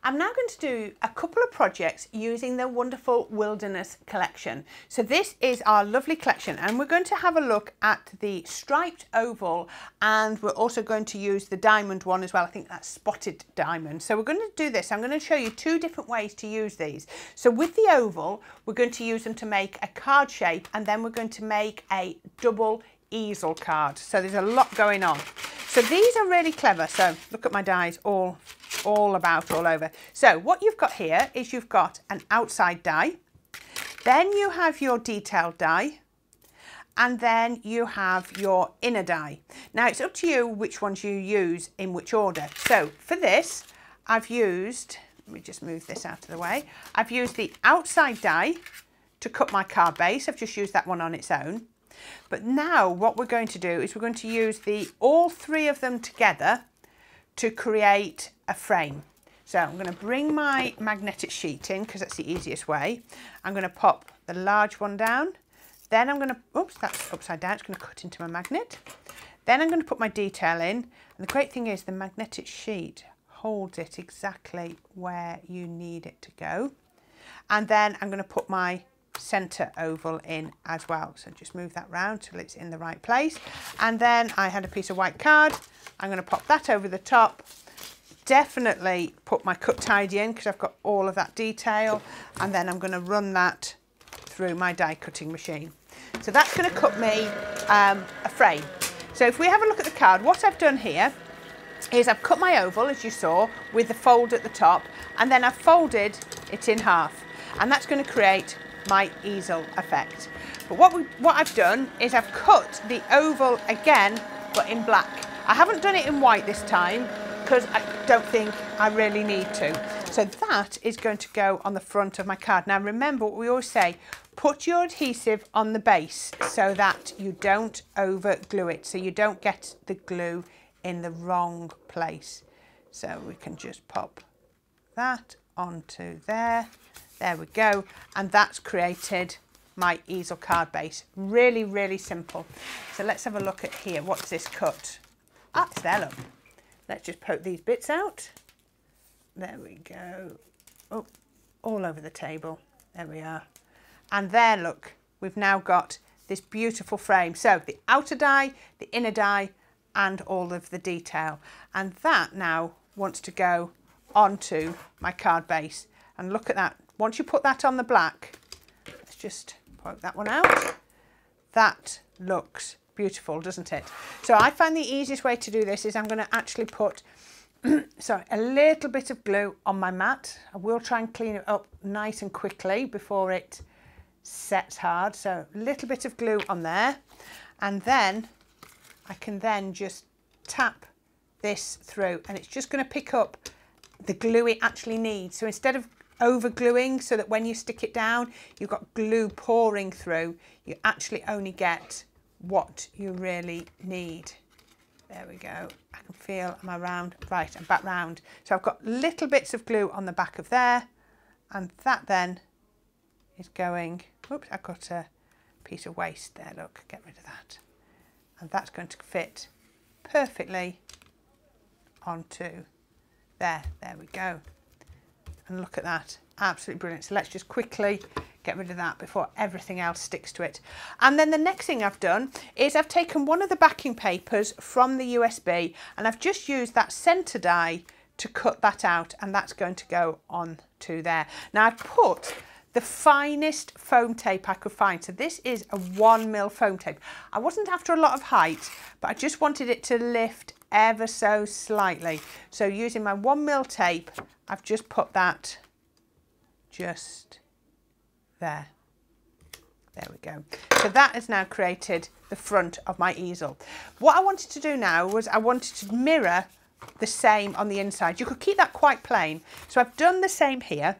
I'm now going to do a couple of projects using the wonderful Wilderness collection. So this is our lovely collection, and we're going to have a look at the striped oval, and we're also going to use the diamond one as well. I think that's spotted diamond. So we're going to do this. I'm going to show you two different ways to use these. So with the oval, we're going to use them to make a card shape, and then we're going to make a double easel card. So there's a lot going on. So these are really clever. So look at my dies all over. So what you've got here is you've got an outside die, then you have your detailed die, and then you have your inner die. Now it's up to you which ones you use in which order. So for this, I've used, let me just move this out of the way. I've used the outside die to cut my card base. I've just used that one on its own. But now what we're going to do is we're going to use all three of them together to create a frame. So I'm going to bring my magnetic sheet in because that's the easiest way. I'm going to pop the large one down. Then I'm going to, oops, that's upside down. It's going to cut into my magnet. Then I'm going to put my detail in. And the great thing is the magnetic sheet holds it exactly where you need it to go. And then I'm going to put my center oval in as well. So just move that round till it's in the right place. And then I had a piece of white card. I'm going to pop that over the top. Definitely put my cut tidy in because I've got all of that detail. And then I'm going to run that through my die cutting machine. So that's going to cut me a frame. So if we have a look at the card, what I've done here is I've cut my oval, as you saw, with the fold at the top, and then I've folded it in half. And that's going to create my easel effect. But what I've done is I've cut the oval again, but in black. I haven't done it in white this time because I don't think I really need to. So that is going to go on the front of my card. Now remember what we always say, put your adhesive on the base so that you don't over glue it, so you don't get the glue in the wrong place. So we can just pop that onto there. There we go, and that's created my easel card base. Really, really simple. So let's have a look at here. What's this cut? Ah, it's there, look. Let's just poke these bits out. There we go. Oh, all over the table. There we are. And there, look, we've now got this beautiful frame. So the outer die, the inner die, and all of the detail. And that now wants to go onto my card base. And look at that. Once you put that on the black, let's just poke that one out. That looks beautiful, doesn't it? So I find the easiest way to do this is I'm going to actually put a little bit of glue on my mat. I will try and clean it up nice and quickly before it sets hard. So a little bit of glue on there, and then I can then just tap this through, and it's just going to pick up the glue it actually needs. So instead of over gluing so that when you stick it down you've got glue pouring through, you actually only get what you really need. There we go. I can feel, am I round? Right, I'm back round. So I've got little bits of glue on the back of there, and that then is going, oops, I've got a piece of waste there, look, get rid of that. And that's going to fit perfectly onto there. There we go. And look at that, absolutely brilliant. So let's just quickly get rid of that before everything else sticks to it. And then the next thing I've done is I've taken one of the backing papers from the USB, and I've just used that centre die to cut that out, and that's going to go on to there. Now I've put the finest foam tape I could find. So this is a 1mm foam tape. I wasn't after a lot of height, but I just wanted it to lift ever so slightly. So using my 1mm tape, I've just put that just there. There we go. So that has now created the front of my easel. What I wanted to do now was I wanted to mirror the same on the inside. You could keep that quite plain. So I've done the same here.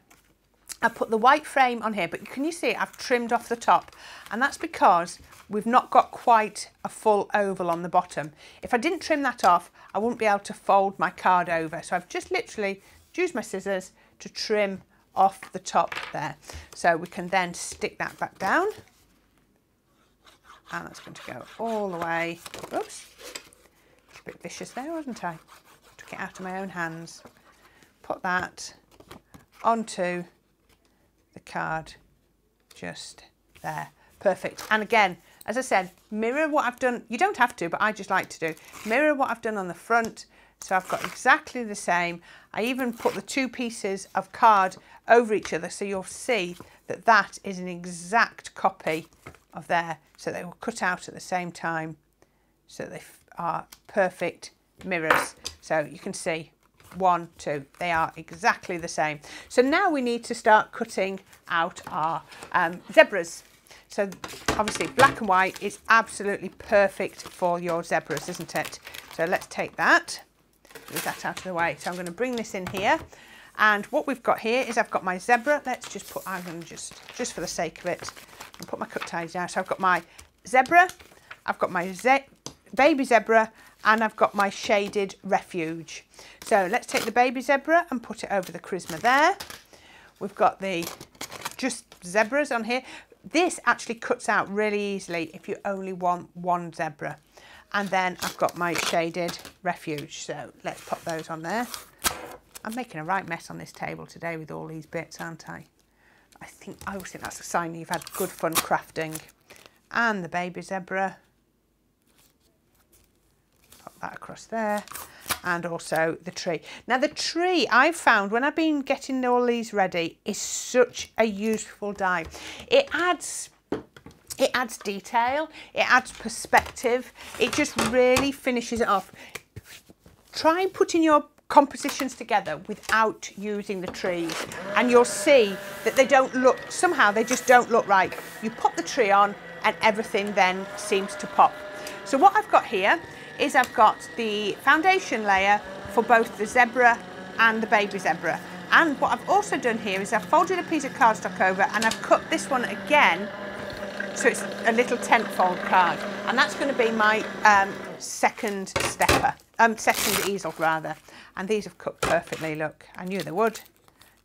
I put the white frame on here, but can you see I've trimmed off the top, and that's because we've not got quite a full oval on the bottom. If I didn't trim that off, I wouldn't be able to fold my card over. So I've just literally used my scissors to trim off the top there. So we can then stick that back down, and that's going to go all the way. Oops, a bit vicious there, wasn't I? Took it out of my own hands. Put that onto the card, just there. Perfect. And again, as I said, mirror what I've done. You don't have to, but I just like to do. Mirror what I've done on the front. So I've got exactly the same. I even put the two pieces of card over each other, so you'll see that that is an exact copy of there. So they will cut out at the same time. So they are perfect mirrors. So you can see 1, 2, they are exactly the same. So now we need to start cutting out our zebras. So obviously black and white is absolutely perfect for your zebras, isn't it? So let's take that, move that out of the way. So I'm going to bring this in here. And what we've got here is I've got my zebra. Let's just put, I'm going to just for the sake of it, I'll put my cut ties down. So I've got my zebra, I've got my baby zebra, and I've got my shaded refuge. So let's take the baby zebra and put it over the charisma there. We've got the just zebras on here. This actually cuts out really easily if you only want one zebra. And then I've got my shaded refuge. So let's pop those on there. I'm making a right mess on this table today with all these bits, aren't I? I always think that's a sign you've had good fun crafting. And the baby zebra. Pop that across there. And also the tree. Now the tree, I've found when I've been getting all these ready, is such a useful die. It adds detail, it adds perspective, it just really finishes it off. Try putting your compositions together without using the trees and you'll see that they don't look, somehow they just don't look right. You pop the tree on and everything then seems to pop. So what I've got here is I've got the foundation layer for both the zebra and the baby zebra. And what I've also done here is I've folded a piece of cardstock over and I've cut this one again so it's a little tent fold card. And that's going to be my second easel rather. And these have cut perfectly, look. I knew they would,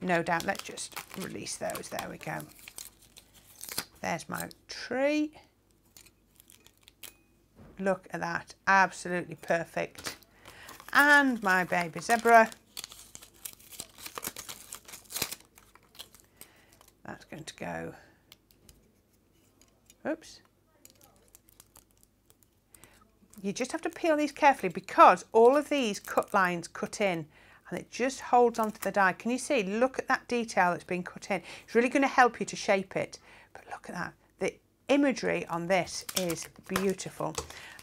no doubt. Let's just release those, there we go. There's my tree. Look at that, absolutely perfect. And my baby zebra. That's going to go, oops. You just have to peel these carefully because all of these cut lines cut in and it just holds onto the die. Can you see, look at that detail that's been cut in. It's really going to help you to shape it. But look at that, the imagery on this is beautiful.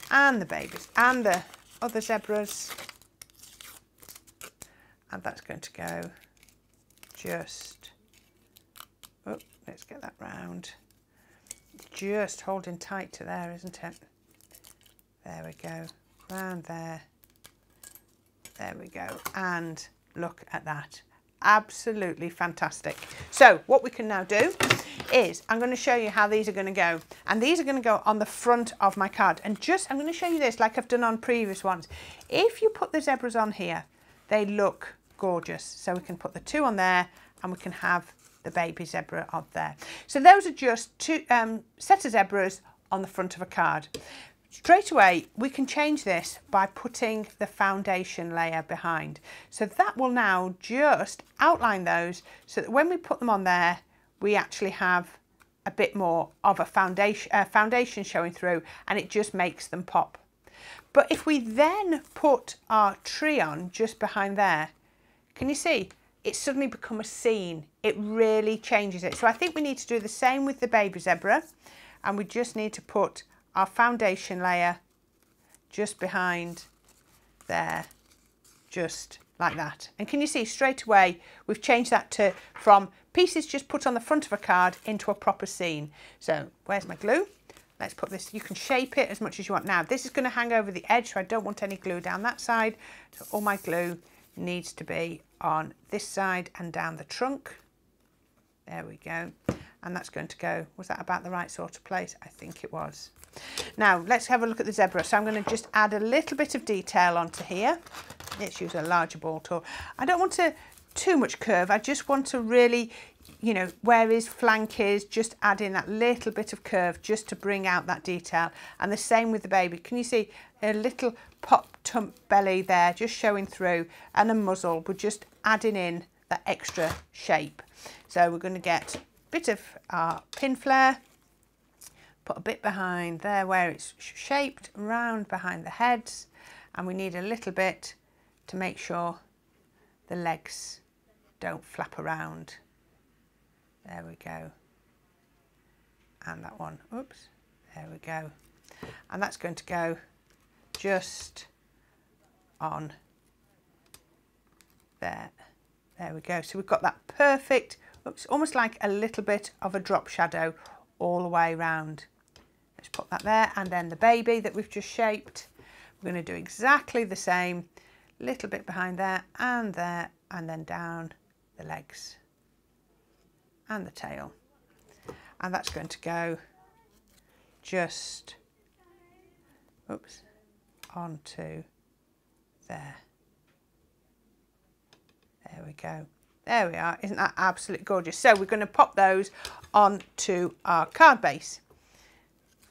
And the babies and the other zebras, and that's going to go just, oh, let's get that round, just holding tight to there, isn't it? There we go, round there we go, and look at that, absolutely fantastic. So what we can now do is I'm going to show you how these are going to go, and these are going to go on the front of my card. And just I'm going to show you this like I've done on previous ones. If you put the zebras on here, they look gorgeous. So we can put the two on there and we can have the baby zebra up there. So those are just two set of zebras on the front of a card. Straight away we can change this by putting the foundation layer behind. So that will now just outline those so that when we put them on there we actually have a bit more of a foundation showing through and it just makes them pop. But if we then put our tree on just behind there, can you see? It's suddenly become a scene. It really changes it. So I think we need to do the same with the baby zebra and we just need to put our foundation layer just behind there, just like that. And can you see straight away we've changed that to from pieces just put on the front of a card into a proper scene. So where's my glue? Let's put this, you can shape it as much as you want. Now this is going to hang over the edge so I don't want any glue down that side. So all my glue needs to be on this side and down the trunk. There we go. And that's going to go, was that about the right sort of place? I think it was. Now let's have a look at the zebra. So I'm going to just add a little bit of detail onto here. Let's use a larger ball tool. I don't want to too much curve. I just want to really, you know, where his flank is, just add in that little bit of curve just to bring out that detail. And the same with the baby. Can you see a little pop tump belly there just showing through and a muzzle? We're just adding in that extra shape. So we're going to get a bit of our pin flare, put a bit behind there where it's shaped round behind the heads, and we need a little bit to make sure the legs don't flap around. There we go. And that one, oops, there we go. And that's going to go just on there. There we go. So we've got that perfect, looks almost like a little bit of a drop shadow all the way around. Let's put that there, and then the baby that we've just shaped, we're going to do exactly the same, little bit behind there, and then down the legs and the tail. And that's going to go just, oops, onto there. There we go. There we are. Isn't that absolutely gorgeous? So we're going to pop those onto our card base.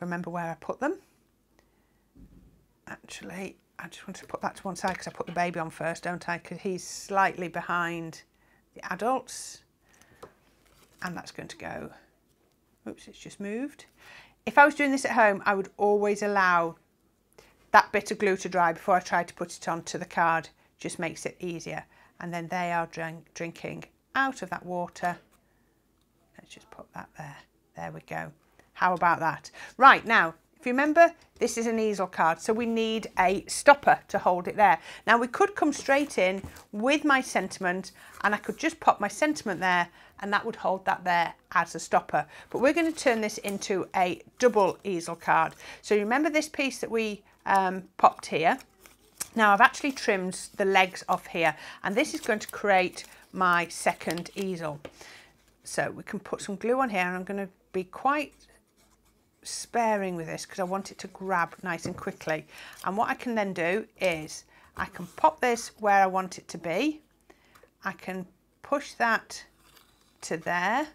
Remember where I put them? Actually, I just want to put that to one side because I put the baby on first, don't I? Because he's slightly behind the adults. And that's going to go, oops, it's just moved. If I was doing this at home, I would always allow that bit of glue to dry before I tried to put it onto the card. Just makes it easier. And then they are drinking out of that water. Let's just put that there. There we go. How about that? Right, now, if you remember, this is an easel card, so we need a stopper to hold it there. Now, we could come straight in with my sentiment, and I could just pop my sentiment there, and that would hold that there as a stopper. But we're going to turn this into a double easel card. So you remember this piece that we popped here? Now I've actually trimmed the legs off here, and this is going to create my second easel. So we can put some glue on here, and I'm going to be quite sparing with this because I want it to grab nice and quickly. And what I can then do is I can pop this where I want it to be. I can push that to there.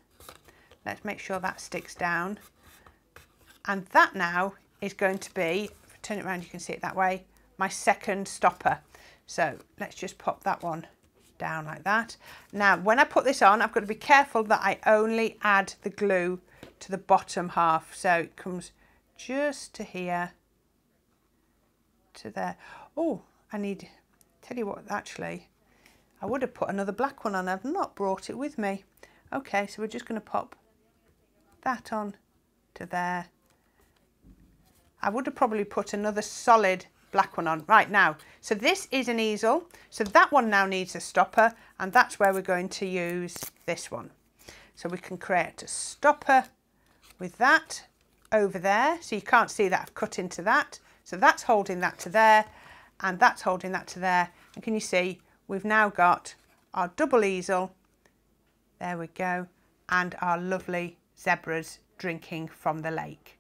Let's make sure that sticks down. And that now is going to be, if I turn it around you can see it that way, my second stopper. So let's just pop that one down like that. Now when I put this on, I've got to be careful that I only add the glue to the bottom half, so it comes just to here, to there. Oh, I need, tell you what, actually I would have put another black one on. I've not brought it with me. Okay, so we're just going to pop that on to there. I would have probably put another solid black one on right now. So this is an easel, so that one now needs a stopper, and that's where we're going to use this one. So we can create a stopper with that over there, so you can't see that I've cut into that. So that's holding that to there, and that's holding that to there. And can you see we've now got our double easel, there we go, and our lovely zebras drinking from the lake.